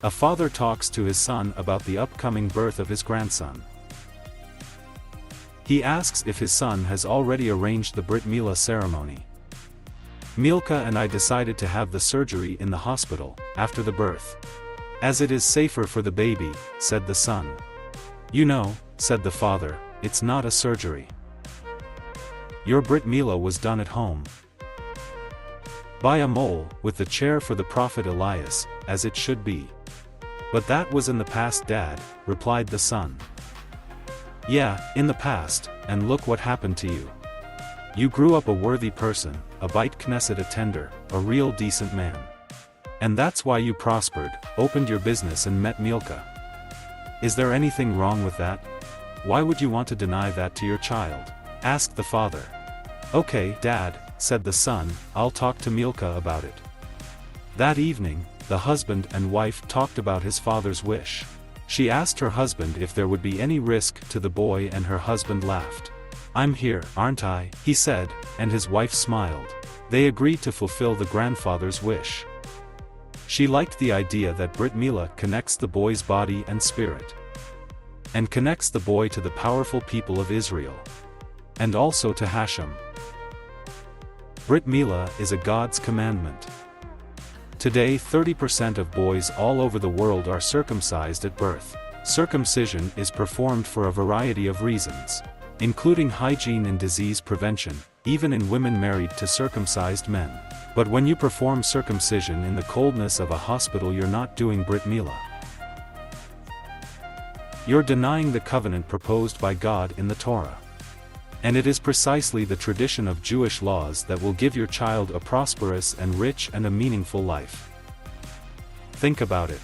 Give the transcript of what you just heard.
A father talks to his son about the upcoming birth of his grandson. He asks if his son has already arranged the Brit Milah ceremony. Milka and I decided to have the surgery in the hospital, after the birth. As it is safer for the baby, said the son. You know, said the father, it's not a surgery. Your Brit Milah was done at home. By a mole, with the chair for the prophet Elias, as it should be. But that was in the past, Dad, replied the son. Yeah, in the past, and look what happened to you. You grew up a worthy person, a Beit Knesset attender, a real decent man. And that's why you prospered, opened your business and met Milka. Is there anything wrong with that? Why would you want to deny that to your child? Asked the father. Okay, Dad, said the son, I'll talk to Milka about it. That evening, the husband and wife talked about his father's wish. She asked her husband if there would be any risk to the boy, and her husband laughed. I'm here, aren't I? He said, and his wife smiled. They agreed to fulfill the grandfather's wish. She liked the idea that Brit Milah connects the boy's body and spirit, and connects the boy to the powerful people of Israel, and also to Hashem. Brit Milah is a God's commandment. Today 30% of boys all over the world are circumcised at birth. Circumcision is performed for a variety of reasons, including hygiene and disease prevention, even in women married to circumcised men. But when you perform circumcision in the coldness of a hospital, you're not doing Brit Milah. You're denying the covenant proposed by God in the Torah. And it is precisely the tradition of Jewish laws that will give your child a prosperous and rich and a meaningful life. Think about it.